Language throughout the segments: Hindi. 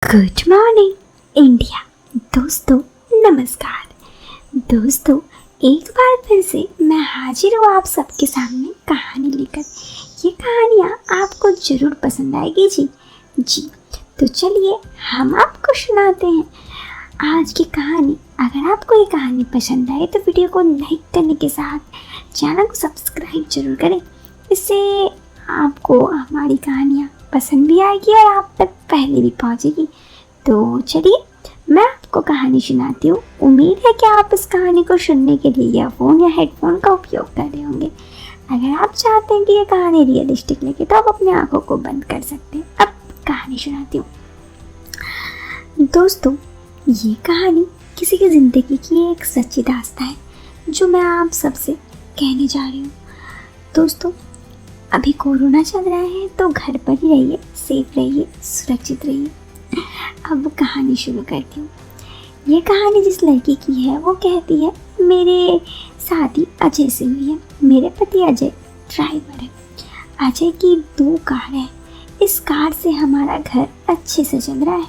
Good morning India. दोस्तों नमस्कार। दोस्तों एक बार फिर से मैं हाजिर हूँ आप सबके सामने कहानी लेकर। ये कहानियाँ आपको ज़रूर पसंद आएगी जी। तो चलिए हम आपको सुनाते हैं आज की कहानी। अगर आपको ये कहानी पसंद आए तो वीडियो को लाइक करने के साथ चैनल को सब्सक्राइब जरूर करें। इससे आपको हमारी कहानियाँ पसंद भी आएगी और आप तक पहले भी पहुंचेगी। तो चलिए मैं आपको कहानी सुनाती हूँ। उम्मीद है कि आप इस कहानी को सुनने के लिए ईयरफोन या हेडफोन का उपयोग कर रहे होंगे। अगर आप चाहते हैं कि ये कहानी रियलिस्टिक लगे तो आप अपनी आंखों को बंद कर सकते हैं। अब कहानी सुनाती हूँ। दोस्तों ये कहानी किसी की ज़िंदगी की एक सच्ची दास्तान है जो मैं आप सबसे कहने जा रही हूँ। दोस्तों अभी कोरोना चल रहा है तो घर पर ही रहिए, सेफ रहिए, सुरक्षित रहिए। अब कहानी शुरू करती हूँ। ये कहानी जिस लड़की की है वो कहती है मेरे शादी अजय से हुई है। मेरे पति अजय ड्राइवर है। अजय की 2 कार है। इस कार से हमारा घर अच्छे से चल रहा है,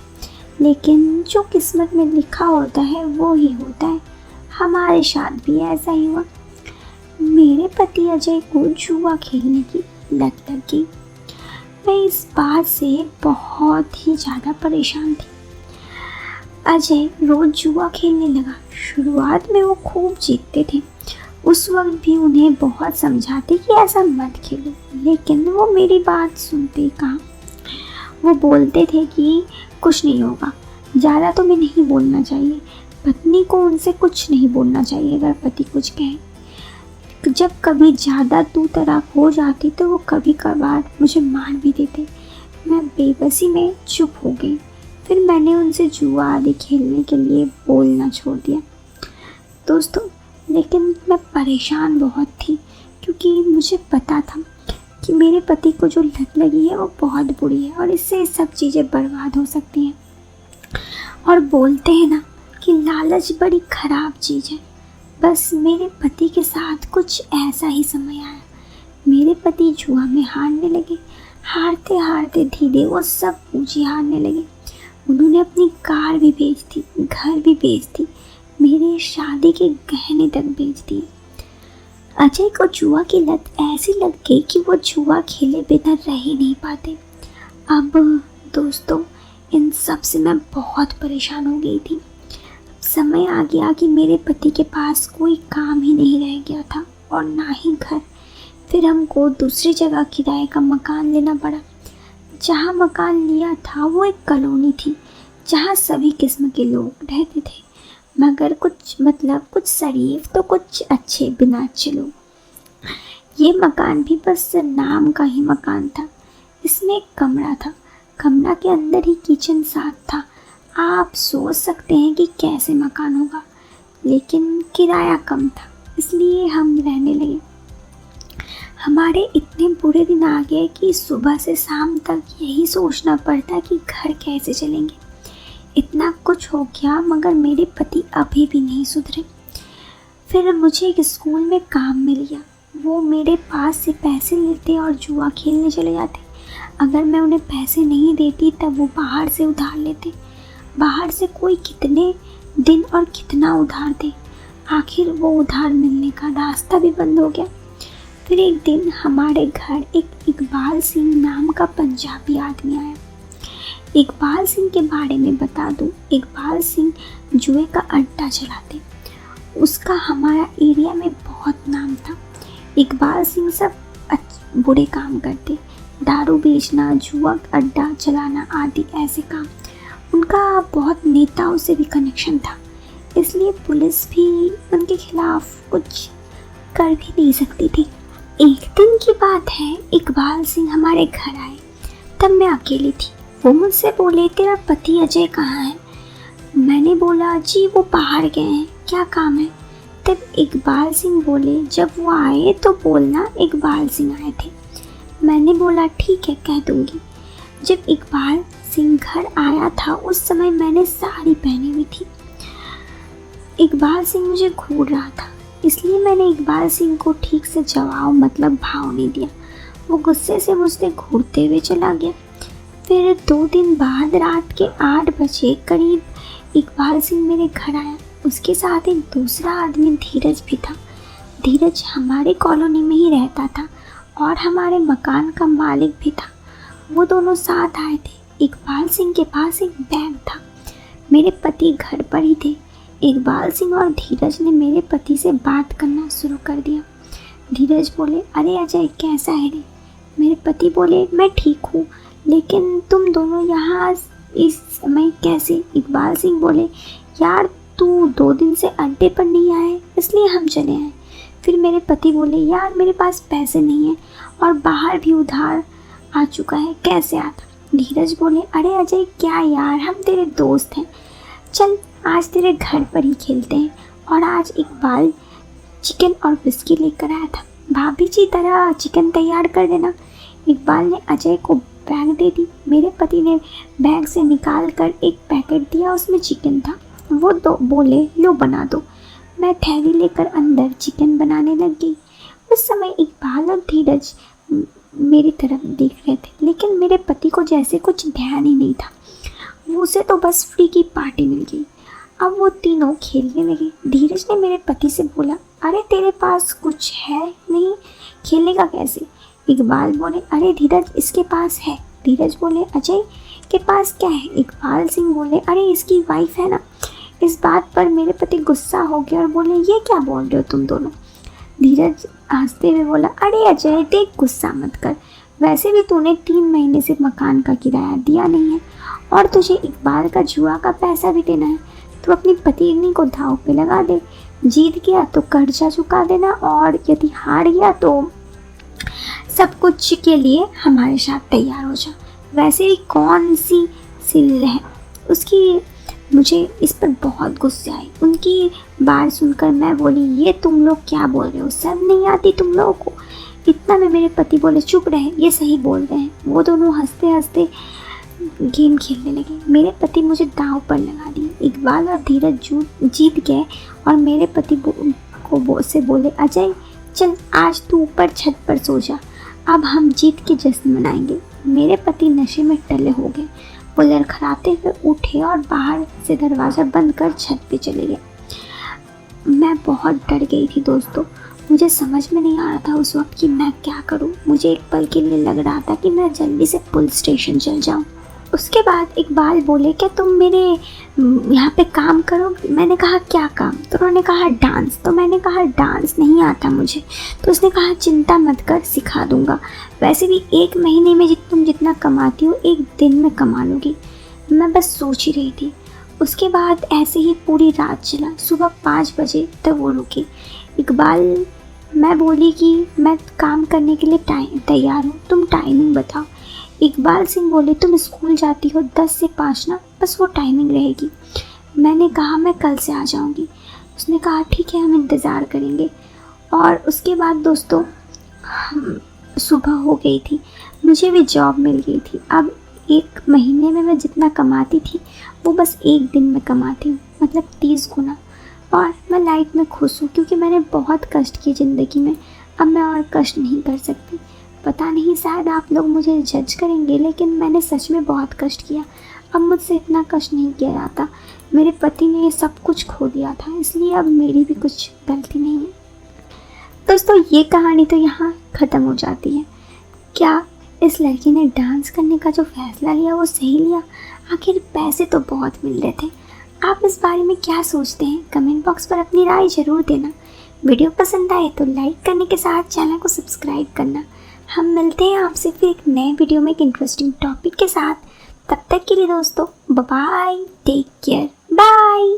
लेकिन जो किस्मत में लिखा होता है वो ही होता है। हमारे साथ भी ऐसा ही हुआ। मेरे पति अजय को जुआ खेलने की लत लग गई। मैं इस बात से बहुत ही ज़्यादा परेशान थी। अजय रोज जुआ खेलने लगा। शुरुआत में वो खूब जीतते थे। उस वक्त भी उन्हें बहुत समझाते कि ऐसा मत खेलो, लेकिन वो मेरी बात सुनते कहाँ। वो बोलते थे कि कुछ नहीं होगा, ज़्यादा तुम्हें नहीं बोलना चाहिए। पत्नी को उनसे कुछ नहीं बोलना चाहिए अगर पति कुछ कहे। जब कभी ज़्यादा तू तड़ाक हो जाती तो वो कभी कभार मुझे मार भी देते। मैं बेबसी में चुप हो गई। फिर मैंने उनसे जुआ आदि खेलने के लिए बोलना छोड़ दिया। दोस्तों लेकिन मैं परेशान बहुत थी, क्योंकि मुझे पता था कि मेरे पति को जो लत लगी है वो बहुत बुरी है और इससे सब चीज़ें बर्बाद हो सकती हैं। और बोलते हैं ना कि लालच बड़ी ख़राब चीज़ है। बस मेरे पति के साथ कुछ ऐसा ही समय आया। मेरे पति जुआ में हारने लगे। हारते हारते धीरे वो सब पूंजी हारने लगे। उन्होंने अपनी कार भी बेच दी, घर भी बेच दी, मेरे शादी के गहने तक बेच दिए। अजय को जुआ की लत ऐसी लग गई कि वो जुआ खेले बिना रह ही नहीं पाते। अब दोस्तों इन सब से मैं बहुत परेशान हो गई थी। समय आ गया कि मेरे पति के पास कोई काम ही नहीं रह गया था और ना ही घर। फिर हमको दूसरी जगह किराए का मकान लेना पड़ा। जहाँ मकान लिया था वो एक कॉलोनी थी जहाँ सभी किस्म के लोग रहते थे, मगर कुछ शरीफ तो कुछ अच्छे बिना अच्छे लोग। ये मकान भी बस नाम का ही मकान था। इसमें एक कमरा था। कमरा के अंदर ही किचन साथ था। आप सोच सकते हैं कि कैसे मकान होगा, लेकिन किराया कम था इसलिए हम रहने लगे। हमारे इतने बुरे दिन आ गए कि सुबह से शाम तक यही सोचना पड़ता कि घर कैसे चलेंगे। इतना कुछ हो गया मगर मेरे पति अभी भी नहीं सुधरे। फिर मुझे एक स्कूल में काम मिल गया। वो मेरे पास से पैसे लेते और जुआ खेलने चले जाते। अगर मैं उन्हें पैसे नहीं देती तब वो बाहर से उधार लेते। बाहर से कोई कितने दिन और कितना उधार दे। आखिर वो उधार मिलने का रास्ता भी बंद हो गया। फिर एक दिन हमारे घर एक इकबाल सिंह नाम का पंजाबी आदमी आया। इकबाल सिंह के बारे में बता दूं, इकबाल सिंह जुए का अड्डा चलाते। उसका हमारा एरिया में बहुत नाम था। इकबाल सिंह सब बुरे काम करते, दारू बेचना, जुआ अड्डा चलाना आदि ऐसे काम। उनका बहुत नेताओं से भी कनेक्शन था, इसलिए पुलिस भी उनके खिलाफ कुछ कर भी नहीं सकती थी। एक दिन की बात है, इकबाल सिंह हमारे घर आए। तब मैं अकेली थी। वो मुझसे बोले तेरा पति अजय कहाँ है? मैंने बोला जी वो बाहर गए हैं, क्या काम है? तब इकबाल सिंह बोले जब वो आए तो बोलना इकबाल सिंह आए थे। मैंने बोला ठीक है कह दूंगी। जब इकबाल सिंह घर आया था उस समय मैंने साड़ी पहनी हुई थी। इकबाल सिंह मुझे घूर रहा था, इसलिए मैंने इकबाल सिंह को ठीक से जवाब भाव नहीं दिया। वो गुस्से से मुझसे घूरते हुए चला गया। फिर 2 दिन बाद रात के 8 बजे करीब इकबाल सिंह मेरे घर आया। उसके साथ एक दूसरा आदमी धीरज भी था। धीरज हमारे कॉलोनी में ही रहता था और हमारे मकान का मालिक भी था। वो दोनों साथ आए थे। इकबाल सिंह के पास एक बैग था। मेरे पति घर पर ही थे। इकबाल सिंह और धीरज ने मेरे पति से बात करना शुरू कर दिया। धीरज बोले, अरे अजय कैसा है रे? मेरे पति बोले, मैं ठीक हूँ, लेकिन तुम दोनों यहाँ इस समय कैसे? इकबाल सिंह बोले, यार तू 2 दिन से अड्डे पर नहीं आए इसलिए हम चले आए। फिर मेरे पति बोले, यार मेरे पास पैसे नहीं हैं और बाहर भी उधार आ चुका है, कैसे आता? धीरज बोले, अरे अजय क्या यार, हम तेरे दोस्त हैं, चल आज तेरे घर पर ही खेलते हैं। और आज इकबाल चिकन और विस्की लेकर आया था। भाभी जी तरह चिकन तैयार कर देना। इकबाल ने अजय को बैग दे दी। मेरे पति ने बैग से निकाल कर एक पैकेट दिया, उसमें चिकन था। वो बोले, लो बना दो। मैं थैली लेकर अंदर चिकन बनाने लग गई। उस समय इकबाल और धीरज मेरी तरफ देख रहे थे, लेकिन मेरे पति को जैसे कुछ ध्यान ही नहीं था। उसे तो बस फ्री की पार्टी मिल गई। अब वो तीनों खेलने लगे। धीरज ने मेरे पति से बोला, अरे तेरे पास कुछ है नहीं, खेलेगा कैसे? इकबाल बोले, अरे धीरज इसके पास है। धीरज बोले, अजय के पास क्या है? इकबाल सिंह बोले, अरे इसकी वाइफ है ना। इस बात पर मेरे पति गुस्सा हो गए और बोले, ये क्या बोल रहे हो तुम दोनों? धीरज हंसते हुए बोला, अरे अजय देख गुस्सा मत कर, वैसे भी तूने 3 महीने से मकान का किराया दिया नहीं है और तुझे इकबाल का जुआ का पैसा भी देना है। तो अपनी पत्नी को दांव पे लगा दे, जीत गया तो कर्जा चुका देना और यदि हार गया तो सब कुछ के लिए हमारे साथ तैयार हो जा। वैसे भी कौन सी सिल है उसकी। मुझे इस पर बहुत गुस्सा आई। उनकी बात सुनकर मैं बोली, ये तुम लोग क्या बोल रहे हो? शर्म नहीं आती तुम लोगों को? इतना में मेरे पति बोले, चुप रहे, ये सही बोल रहे हैं। वो दोनों हंसते हंसते गेम खेलने लगे। मेरे पति मुझे दांव पर लगा दिए। इकबाल और धीरज जीत गए और मेरे पति से बोले, अजय चल आज तू ऊपर छत पर सो जा, अब हम जीत के जश्न मनाएंगे। मेरे पति नशे में टले हो गए। वो लड़खड़ाते हुए उठे और बाहर से दरवाज़ा बंद कर छत पे चले गए। मैं बहुत डर गई थी दोस्तों। मुझे समझ में नहीं आ रहा था उस वक्त कि मैं क्या करूं। मुझे एक पल के लिए लग रहा था कि मैं जल्दी से पुलिस स्टेशन चल जाऊं। उसके बाद इकबाल बोले, क्या तुम मेरे यहाँ पे काम करोगे? मैंने कहा, क्या काम? तो उन्होंने कहा, डांस। तो मैंने कहा, डांस नहीं आता मुझे। तो उसने कहा, चिंता मत कर, सिखा दूंगा। वैसे भी 1 महीने में तुम जितना कमाती हो 1 दिन में कमा लोगी। मैं बस सोच ही रही थी। उसके बाद ऐसे ही पूरी रात चला। सुबह 5 बजे तक वो रुकी। इकबाल, मैं बोली कि मैं काम करने के लिए तैयार हूँ, तुम टाइमिंग बताओ। इकबाल सिंह बोले, तुम स्कूल जाती हो 10 से 5 ना, बस वो टाइमिंग रहेगी। मैंने कहा, मैं कल से आ जाऊंगी। उसने कहा, ठीक है, हम इंतज़ार करेंगे। और उसके बाद दोस्तों सुबह हो गई थी। मुझे भी जॉब मिल गई थी। अब 1 महीने में मैं जितना कमाती थी वो बस 1 दिन में कमाती हूँ, मतलब 30 गुना। और मैं लाइफ में खुश हूँ क्योंकि मैंने बहुत कष्ट किए ज़िंदगी में। अब मैं और कष्ट नहीं कर सकती। पता नहीं, शायद आप लोग मुझे जज करेंगे, लेकिन मैंने सच में बहुत कष्ट किया। अब मुझसे इतना कष्ट नहीं किया जाता। मेरे पति ने ये सब कुछ खो दिया था, इसलिए अब मेरी भी कुछ गलती नहीं है। दोस्तों ये कहानी तो यहाँ ख़त्म हो जाती है। क्या इस लड़की ने डांस करने का जो फैसला लिया वो सही लिया? आखिर पैसे तो बहुत मिल रहे थे। आप इस बारे में क्या सोचते हैं? कमेंट बॉक्स पर अपनी राय ज़रूर देना। वीडियो पसंद आए तो लाइक करने के साथ चैनल को सब्सक्राइब करना। हम मिलते हैं आपसे फिर एक नए वीडियो में एक इंटरेस्टिंग टॉपिक के साथ। तब तक के लिए दोस्तों bye bye, take care, bye.